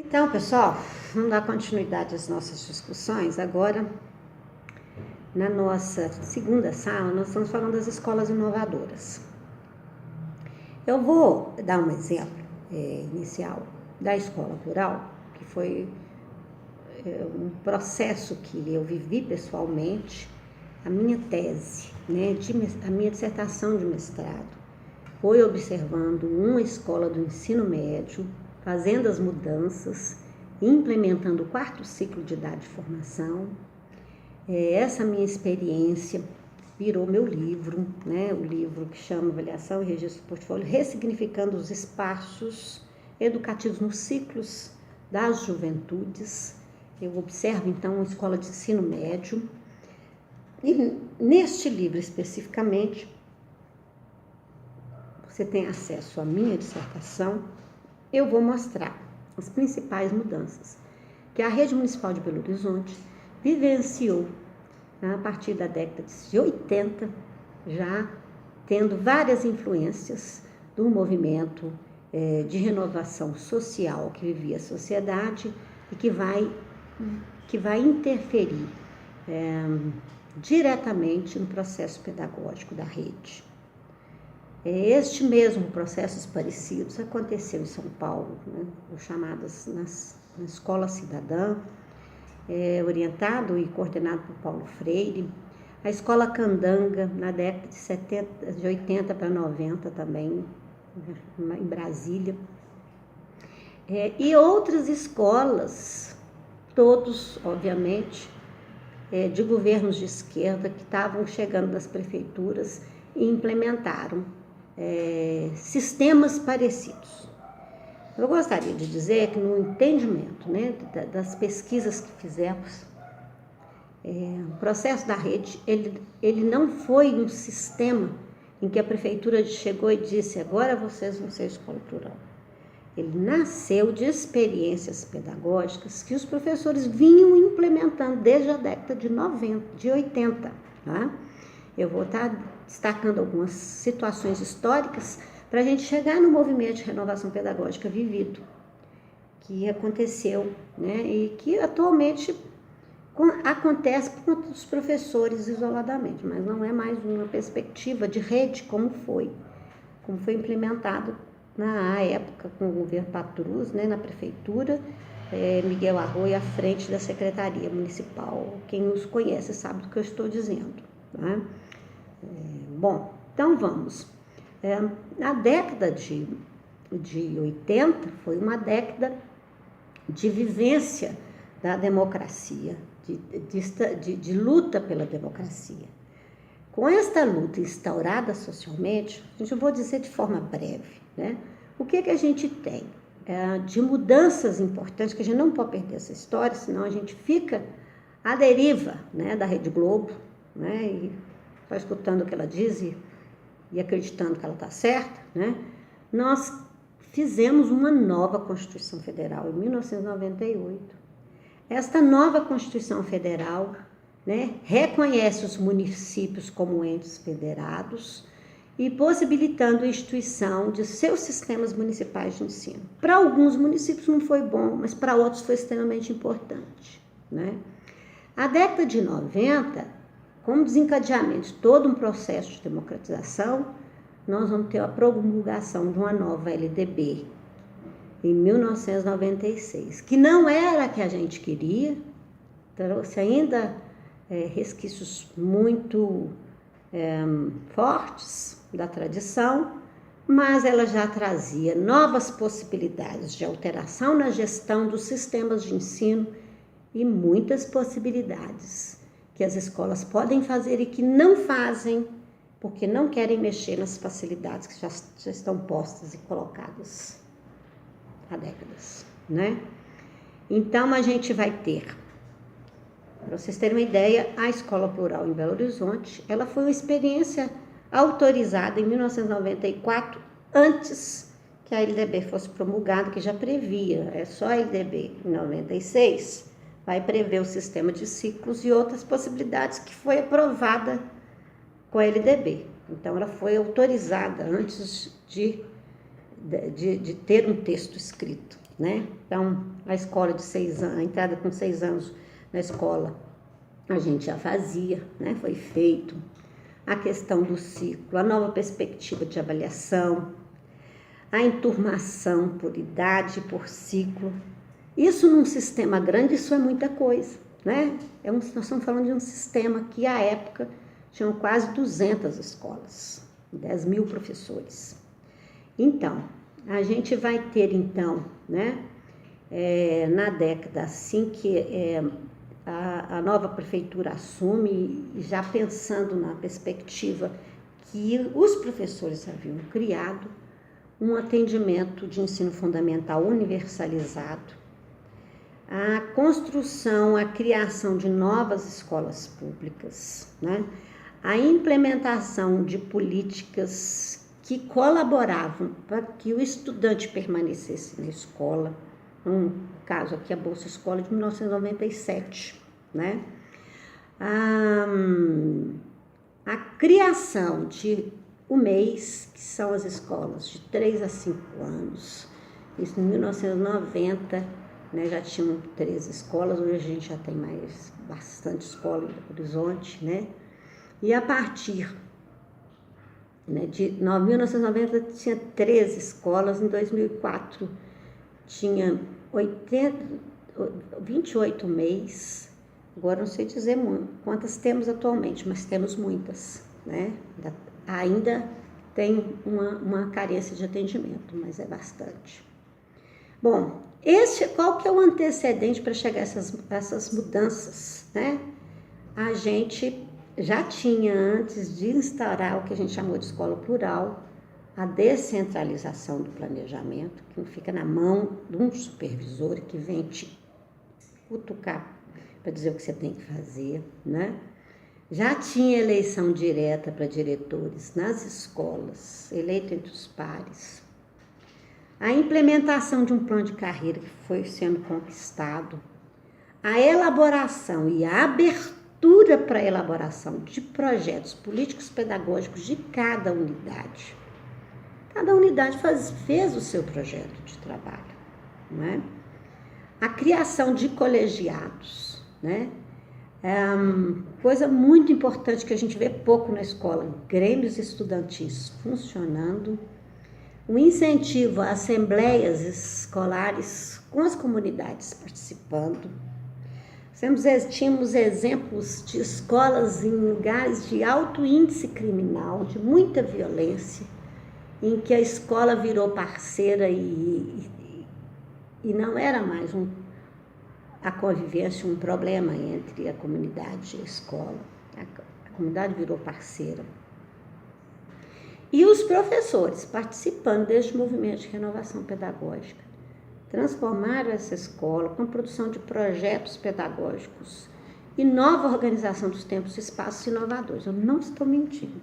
Então, pessoal, vamos dar continuidade às nossas discussões. Agora, na nossa segunda sala, nós estamos falando das escolas inovadoras. Eu vou dar um exemplo inicial da escola plural, que foi um processo que eu vivi pessoalmente. A minha tese, a minha dissertação de mestrado, foi observando uma escola do ensino médio, fazendo as mudanças, implementando o 4º ciclo de idade de formação. Essa minha experiência virou meu livro, o livro que chama Avaliação e Registro do Portfólio, ressignificando os espaços educativos nos ciclos das juventudes. Eu observo, então, uma escola de ensino médio. E neste livro, especificamente, você tem acesso à minha dissertação. Eu vou mostrar as principais mudanças que a Rede Municipal de Belo Horizonte vivenciou a partir da década de 80, já tendo várias influências do movimento de renovação social que vivia a sociedade e que vai interferir diretamente no processo pedagógico da rede. Este mesmo processos parecidos aconteceu em São Paulo, chamadas na Escola Cidadã, orientado e coordenado por Paulo Freire, a Escola Candanga, na década de 80 para 90 também, em Brasília, e outras escolas, todos, obviamente, de governos de esquerda que estavam chegando das prefeituras e implementaram sistemas parecidos. Eu gostaria de dizer que no entendimento das pesquisas que fizemos, o processo da rede, ele não foi um sistema em que a prefeitura chegou e disse: agora vocês vão ser escola plural. Ele nasceu de experiências pedagógicas que os professores vinham implementando desde a década de 80. Tá? Eu vou estar destacando algumas situações históricas para a gente chegar no movimento de renovação pedagógica vivido, que aconteceu, e que atualmente acontece por conta dos professores isoladamente, mas não é mais uma perspectiva de rede como foi implementado na época com o governo Patrus, na prefeitura, Miguel Arroio à frente da Secretaria Municipal. Quem os conhece sabe do que eu estou dizendo. Tá? Bom, então vamos. A década de 80 foi uma década de vivência da democracia, de luta pela democracia. Com esta luta instaurada socialmente, eu vou dizer de forma breve, o que a gente tem de mudanças importantes, que a gente não pode perder essa história, senão a gente fica à deriva da Rede Globo, e vai escutando o que ela diz e acreditando que ela está certa. Nós fizemos uma nova Constituição Federal em 1998. Esta nova Constituição Federal reconhece os municípios como entes federados e possibilitando a instituição de seus sistemas municipais de ensino. Para alguns municípios não foi bom, mas para outros foi extremamente importante. A década de 90, como desencadeamento de todo um processo de democratização, nós vamos ter a promulgação de uma nova LDB em 1996, que não era a que a gente queria, trouxe ainda resquícios muito fortes da tradição, mas ela já trazia novas possibilidades de alteração na gestão dos sistemas de ensino e muitas possibilidades que as escolas podem fazer e que não fazem, porque não querem mexer nas facilidades que já estão postas e colocadas há décadas. Então, a gente vai ter, para vocês terem uma ideia, a Escola Plural em Belo Horizonte, ela foi uma experiência autorizada em 1994, antes que a LDB fosse promulgada, que já previa, só a LDB em 96, vai prever o sistema de ciclos e outras possibilidades que foi aprovada com a LDB. Então, ela foi autorizada antes de ter um texto escrito. né? Então, a escola de 6 anos, a entrada com 6 anos na escola, a gente já fazia, né? Foi feito. A questão do ciclo, a nova perspectiva de avaliação, a enturmação por idade, por ciclo. Isso num sistema grande, isso é muita coisa, né? Nós estamos falando de um sistema que, à época, tinham quase 200 escolas, 10 mil professores. Então, a gente vai ter, então, né, na década assim que a nova prefeitura assume, já pensando na perspectiva que os professores haviam criado, um atendimento de ensino fundamental universalizado, a construção, a criação de novas escolas públicas, né? A implementação de políticas que colaboravam para que o estudante permanecesse na escola, no caso aqui a Bolsa Escola de 1997, né? A criação de o mês, que são as escolas de 3 a 5 anos, isso em 1990, né, já tinham 13 escolas, hoje a gente já tem bastante escola em Horizonte, né? E a partir, né, de 1990 tinha 13 escolas, em 2004 tinha 28 mês, agora não sei dizer quantas temos atualmente, mas temos muitas, né? Ainda tem uma carência de atendimento, mas é bastante. Bom, qual que é o antecedente para chegar a essas mudanças, né? A gente já tinha, antes de instaurar o que a gente chamou de escola plural, a descentralização do planejamento, que fica na mão de um supervisor que vem te cutucar para dizer o que você tem que fazer, né? Já tinha eleição direta para diretores nas escolas, eleito entre os pares. A implementação de um plano de carreira que foi sendo conquistado, a elaboração e a abertura para a elaboração de projetos políticos pedagógicos de cada unidade. Cada unidade fez o seu projeto de trabalho, né? A criação de colegiados, né? Coisa muito importante que a gente vê pouco na escola, grêmios estudantis funcionando, o incentivo a assembleias escolares com as comunidades participando. Tínhamos exemplos de escolas em lugares de alto índice criminal, de muita violência, em que a escola virou parceira e não era mais a convivência um problema entre a comunidade e a escola. A comunidade virou parceira. E os professores, participando deste movimento de renovação pedagógica, transformaram essa escola com a produção de projetos pedagógicos e nova organização dos tempos e espaços inovadores. Eu não estou mentindo.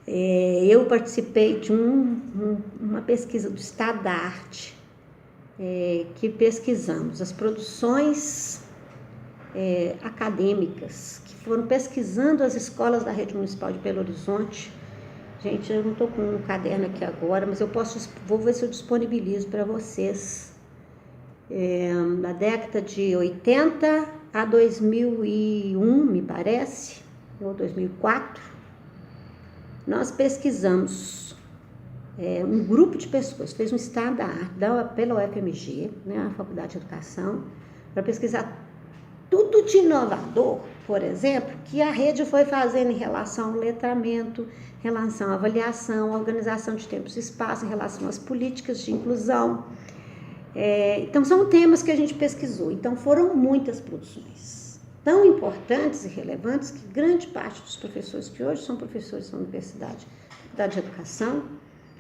Eu participei de uma pesquisa do Estado da Arte, que pesquisamos as produções acadêmicas, que foram pesquisando as escolas da rede municipal de Belo Horizonte. Gente, eu não estou com um caderno aqui agora, mas vou ver se eu disponibilizo para vocês. Na década de 80 a 2001, me parece, ou 2004, nós pesquisamos. Um grupo de pessoas fez um estado da arte pela UFMG, né, a Faculdade de Educação, para pesquisar tudo de inovador, por exemplo, que a rede foi fazendo em relação ao letramento, em relação à avaliação, à organização de tempos e espaço, em relação às políticas de inclusão. Então, são temas que a gente pesquisou. Então, foram muitas produções, tão importantes e relevantes, que grande parte dos professores que hoje são professores da Universidade de Educação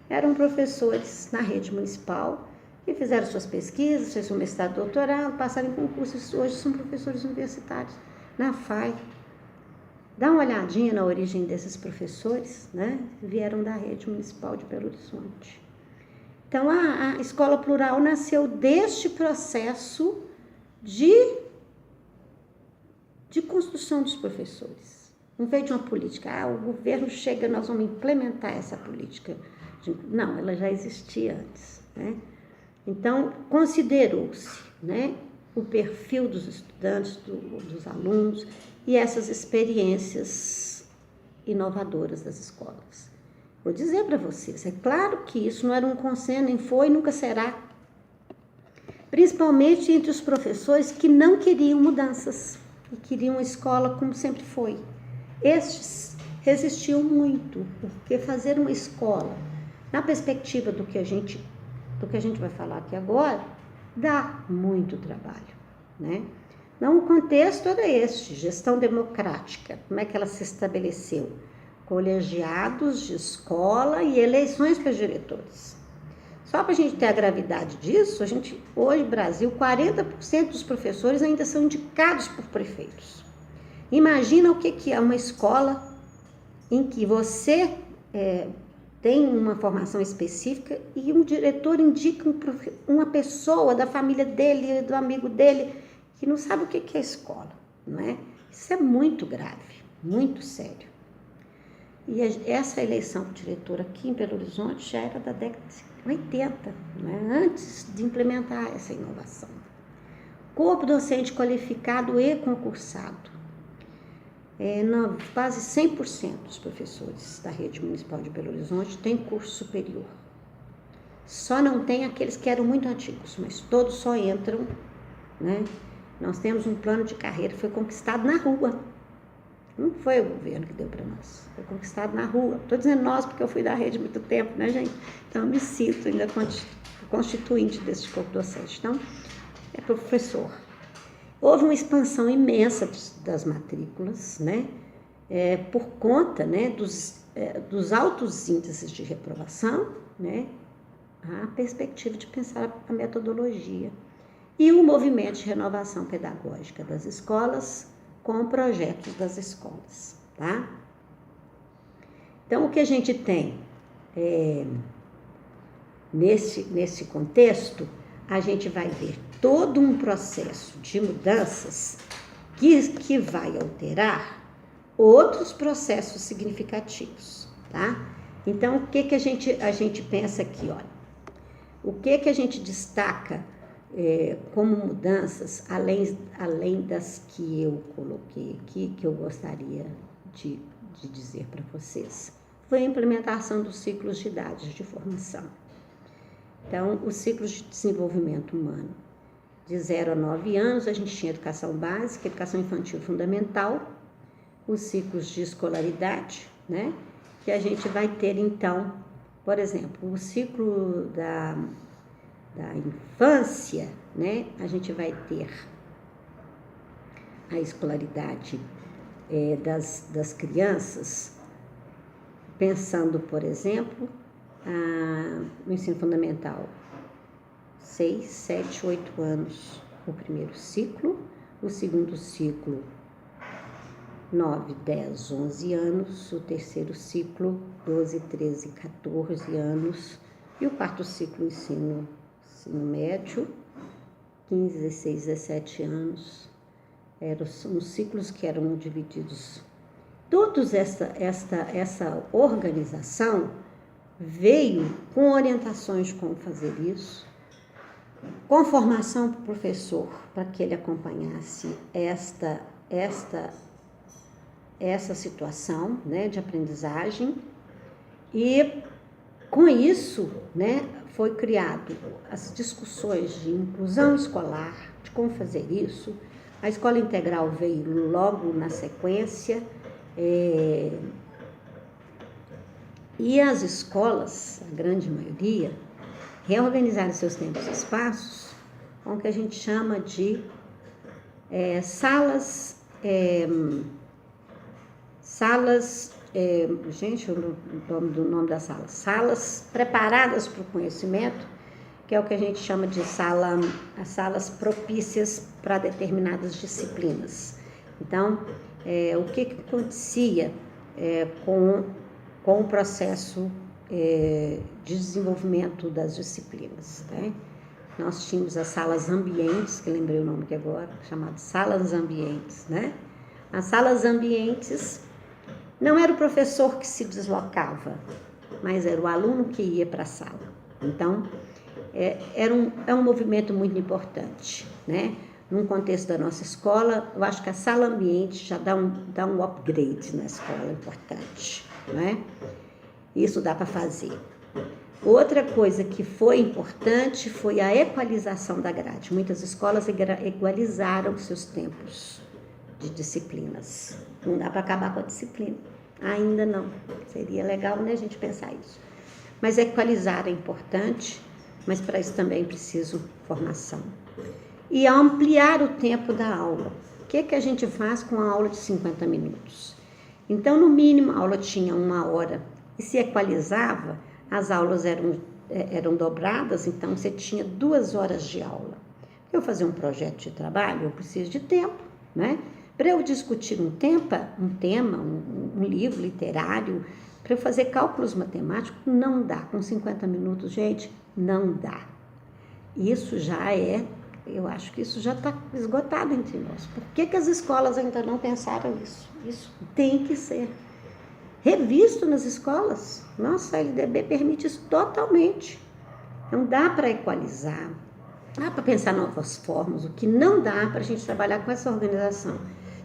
eram professores na rede municipal que fizeram suas pesquisas, fez seu mestrado, doutorado, passaram em concursos, hoje são professores universitários na FAI. Dá uma olhadinha na origem desses professores, né? Vieram da rede municipal de Belo Horizonte. Então, a escola plural nasceu deste processo de construção dos professores. Não veio de uma política, o governo chega, nós vamos implementar essa política. Não, ela já existia antes, né? Então, considerou-se, né, o perfil dos estudantes, dos alunos e essas experiências inovadoras das escolas. Vou dizer para vocês, é claro que isso não era um consenso, nem foi e nunca será. Principalmente entre os professores que não queriam mudanças e queriam uma escola como sempre foi. Estes resistiam muito, porque fazer uma escola, na perspectiva do que a gente vai falar aqui agora, dá muito trabalho, né? Então, o contexto era este, gestão democrática, como é que ela se estabeleceu? Colegiados de escola e eleições para diretores. Só para a gente ter a gravidade disso, hoje no Brasil, 40% dos professores ainda são indicados por prefeitos. Imagina o que é uma escola em que você tem uma formação específica e um diretor indica uma pessoa da família dele, do amigo dele, que não sabe o que é escola, não é? Isso é muito grave, muito sério. E essa eleição para diretor aqui em Belo Horizonte já era da década de 80, né? Antes de implementar essa inovação. Corpo docente qualificado e concursado. Quase 100% dos professores da rede municipal de Belo Horizonte têm curso superior. Só não tem aqueles que eram muito antigos, mas todos só entram, né? Nós temos um plano de carreira que foi conquistado na rua. Não foi o governo que deu para nós, foi conquistado na rua. Estou dizendo nós porque eu fui da rede há muito tempo, né, gente? Então eu me sinto ainda constituinte desse corpo docente. Então, é professor. Houve uma expansão imensa das matrículas, né? Por conta, né, dos altos índices de reprovação, né? A perspectiva de pensar a metodologia. E o movimento de renovação pedagógica das escolas com projetos das escolas, tá? Então, o que a gente tem nesse contexto, a gente vai ver todo um processo de mudanças que vai alterar outros processos significativos, tá? Então, o que a gente pensa aqui, olha? O que a gente destaca como mudanças, além das que eu coloquei aqui, que eu gostaria de dizer para vocês, foi a implementação dos ciclos de idades de formação. Então, os ciclos de desenvolvimento humano, de 0 a 9 anos, a gente tinha educação básica, educação infantil fundamental, os ciclos de escolaridade, né? Que a gente vai ter, então, por exemplo, o ciclo da infância, né? A gente vai ter a escolaridade das crianças, pensando, por exemplo, no ensino fundamental, 6, 7, 8 anos, o primeiro ciclo, o segundo ciclo, 9, 10, 11 anos, o terceiro ciclo, 12, 13, 14 anos, e o quarto ciclo, ensino médio, 15, 16, 17 anos, são os ciclos que eram divididos. Toda essa organização veio com orientações de como fazer isso, com formação para o professor, para que ele acompanhasse essa situação, né, de aprendizagem, e com isso, né, foi criado as discussões de inclusão escolar, de como fazer isso. A escola integral veio logo na sequência, e as escolas, a grande maioria, reorganizaram seus tempos e espaços com o que a gente chama de salas, gente, o nome da sala, salas preparadas para o conhecimento, que é o que a gente chama de as salas propícias para determinadas disciplinas. Então, o que acontecia com o processo de desenvolvimento das disciplinas, né? Nós tínhamos as salas ambientes, que lembrei o nome aqui agora, chamadas salas ambientes, né? As salas ambientes não era o professor que se deslocava, mas era o aluno que ia para a sala. Então, é um movimento muito importante, né? Num contexto da nossa escola, eu acho que a sala ambiente já dá um upgrade na escola importante, né? Isso dá para fazer. Outra coisa que foi importante foi a equalização da grade. Muitas escolas igualizaram seus tempos de disciplinas. Não dá para acabar com a disciplina. Ainda não. Seria legal, né, a gente pensar isso. Mas equalizar é importante, mas para isso também preciso formação. E ampliar o tempo da aula. O que a gente faz com a aula de 50 minutos? Então, no mínimo, a aula tinha 1 hora. E se equalizava, as aulas eram dobradas, então você tinha 2 horas de aula. Para eu fazer um projeto de trabalho, eu preciso de tempo, né? Para eu discutir um tema, um livro literário, para eu fazer cálculos matemáticos, não dá. Com 50 minutos, gente, não dá. Isso já eu acho que isso já está esgotado entre nós. Por que as escolas ainda não pensaram isso? Isso tem que ser revisto nas escolas. Nossa, a LDB permite isso totalmente. Não dá para equalizar, dá para pensar novas formas. O que não dá para a gente trabalhar com essa organização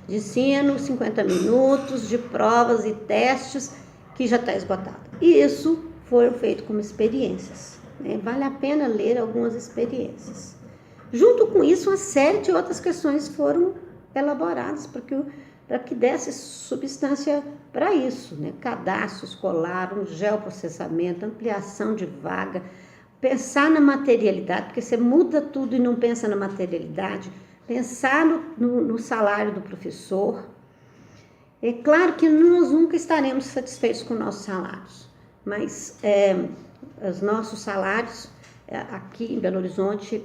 de ensino, 50 minutos, de provas e testes, que já está esgotado. E isso foi feito como experiências, né? Vale a pena ler algumas experiências. Junto com isso, uma série de outras questões foram elaboradas para que desse substância para isso, né? Cadastro escolar, um geoprocessamento, ampliação de vaga, pensar na materialidade, porque você muda tudo e não pensa na materialidade, pensar no salário do professor. É claro que nós nunca estaremos satisfeitos com nossos salários, mas os nossos salários aqui em Belo Horizonte,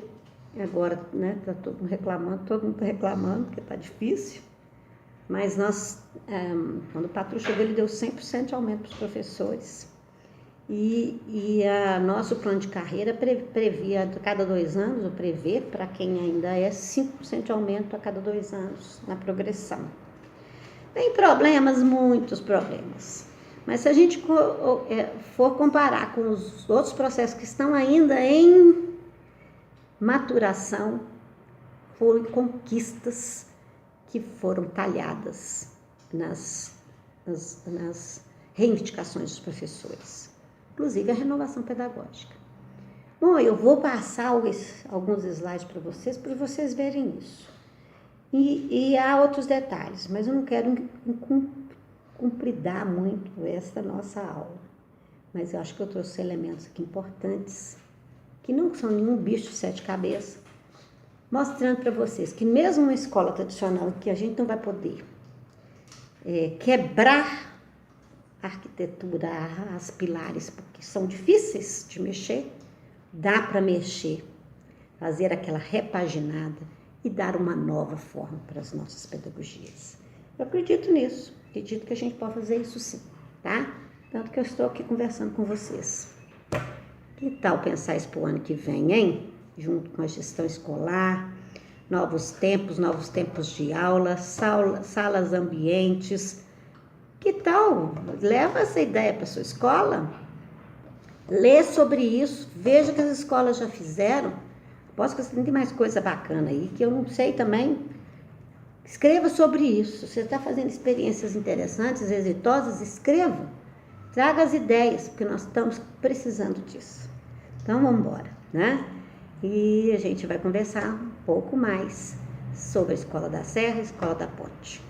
agora, né, está todo mundo reclamando, porque está difícil, mas nós, quando o patrão chegou, ele deu 100% de aumento para os professores. E nosso plano de carreira previa a cada 2 anos, ou prevê, para quem ainda 5% de aumento a cada 2 anos na progressão. Tem problemas, muitos problemas. Mas se a gente for comparar com os outros processos que estão ainda em maturação, foram conquistas que foram talhadas nas reivindicações dos professores, inclusive a renovação pedagógica. Bom, eu vou passar alguns slides para vocês verem isso. E há outros detalhes, mas eu não quero cumpridar muito essa nossa aula. Mas eu acho que eu trouxe elementos aqui importantes, que não são nenhum bicho de 7 cabeças, mostrando para vocês que mesmo uma escola tradicional, que a gente não vai poder quebrar a arquitetura, as pilares, porque são difíceis de mexer, dá para mexer, fazer aquela repaginada e dar uma nova forma para as nossas pedagogias. Eu acredito nisso, acredito que a gente pode fazer isso sim, tá? Tanto que eu estou aqui conversando com vocês. Que tal pensar isso para o ano que vem, hein? Junto com a gestão escolar, novos tempos de aula, salas ambientes. Que tal? Leva essa ideia para a sua escola, lê sobre isso, veja que as escolas já fizeram. Posso que você tem mais coisa bacana aí, que eu não sei também. Escreva sobre isso. Se você está fazendo experiências interessantes, exitosas, escreva. Traga as ideias, porque nós estamos precisando disso. Então, vamos embora, né? E a gente vai conversar um pouco mais sobre a Escola da Serra e a Escola da Ponte.